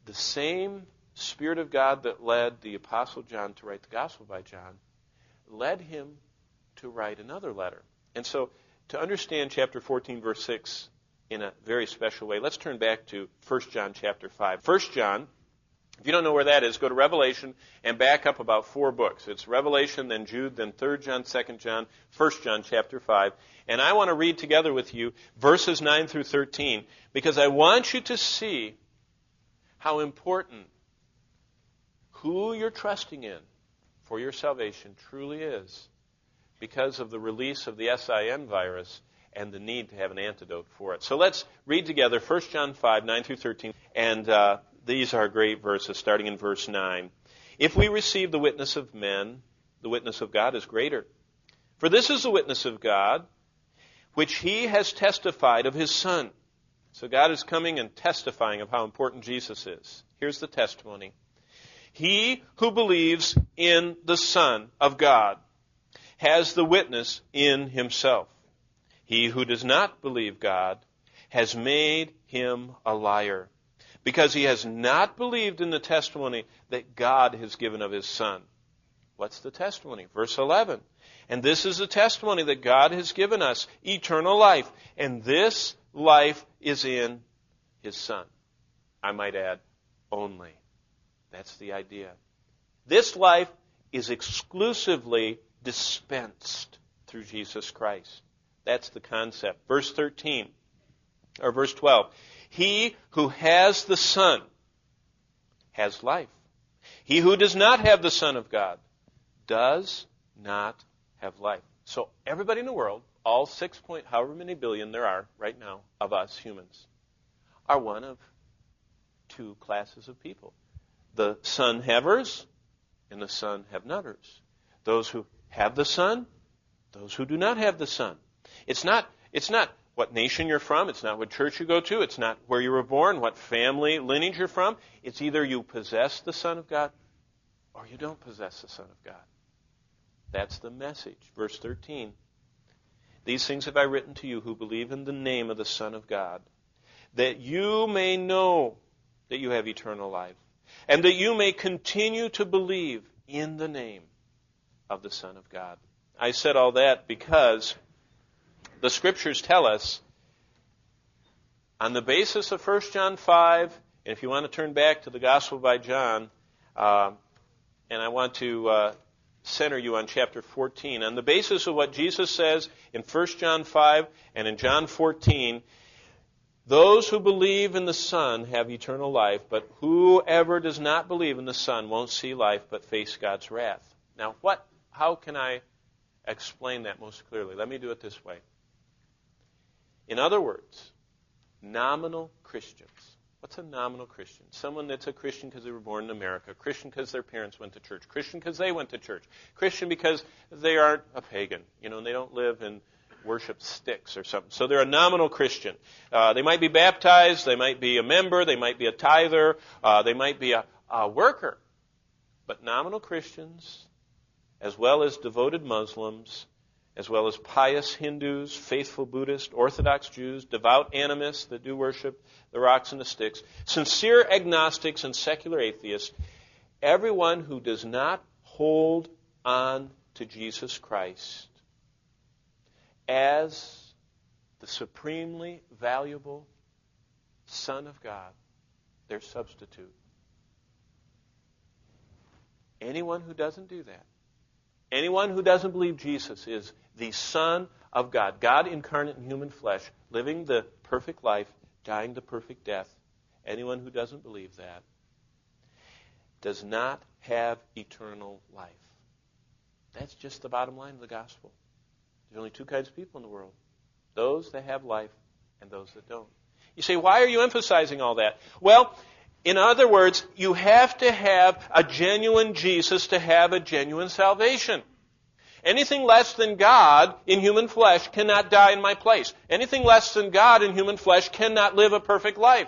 the same Spirit of God that led the Apostle John to write the Gospel by John led him to write another letter. And so, to understand chapter 14, verse 6 in a very special way, let's turn back to 1 John chapter 5. 1 John, if you don't know where that is, go to Revelation and back up about 4 books. It's Revelation, then Jude, then 3 John, 2 John, 1 John chapter 5. And I want to read together with you verses 9 through 13, because I want you to see how important who you're trusting in for your salvation truly is, because of the release of the SIN virus and the need to have an antidote for it. So let's read together 1 John 5, 9 through 13, and these are great verses, starting in verse 9. If we receive the witness of men, the witness of God is greater. For this is the witness of God, which he has testified of his Son. So God is coming and testifying of how important Jesus is. Here's the testimony. He who believes in the Son of God has the witness in himself. He who does not believe God has made him a liar, because he has not believed in the testimony that God has given of his Son. What's the testimony? Verse 11. And this is the testimony that God has given us, eternal life, and this life is in his Son. I might add, only. That's the idea. This life is exclusively dispensed through Jesus Christ. That's the concept. Verse 13, or verse 12. He who has the Son has life. He who does not have the Son of God does not have life. So everybody in the world, all 6 point however many billion there are right now of us humans, are one of 2 classes of people. The Son havers and the Son have notters. Those who have the Son, those who do not have the Son. It's not what nation you're from. It's not what church you go to. It's not where you were born, what family lineage you're from. It's either you possess the Son of God or you don't possess the Son of God. That's the message. Verse 13. These things have I written to you who believe in the name of the Son of God, that you may know that you have eternal life, and that you may continue to believe in the name of the Son of God. I said all that because the Scriptures tell us, on the basis of 1 John 5, and if you want to turn back to the Gospel by John, and I want to center you on chapter 14, on the basis of what Jesus says in 1 John 5 and in John 14, those who believe in the Son have eternal life, but whoever does not believe in the Son won't see life but face God's wrath. Now, how can I explain that most clearly? Let me do it this way. In other words, nominal Christians. What's a nominal Christian? Someone that's a Christian because they were born in America, Christian because their parents went to church, Christian because they went to church, Christian because they aren't a pagan, and they don't live and worship sticks or something. So they're a nominal Christian. They might be baptized, they might be a member, they might be a tither, they might be a worker. But nominal Christians, as well as devoted Muslims, as well as pious Hindus, faithful Buddhists, Orthodox Jews, devout animists that do worship the rocks and the sticks, sincere agnostics and secular atheists, everyone who does not hold on to Jesus Christ as the supremely valuable Son of God, their substitute. Anyone who doesn't do that, anyone who doesn't believe Jesus is the Son of God, God incarnate in human flesh, living the perfect life, dying the perfect death, anyone who doesn't believe that does not have eternal life. That's just the bottom line of the gospel. There's only 2 kinds of people in the world. Those that have life and those that don't. You say, why are you emphasizing all that? Well, in other words, you have to have a genuine Jesus to have a genuine salvation. Anything less than God in human flesh cannot die in my place. Anything less than God in human flesh cannot live a perfect life.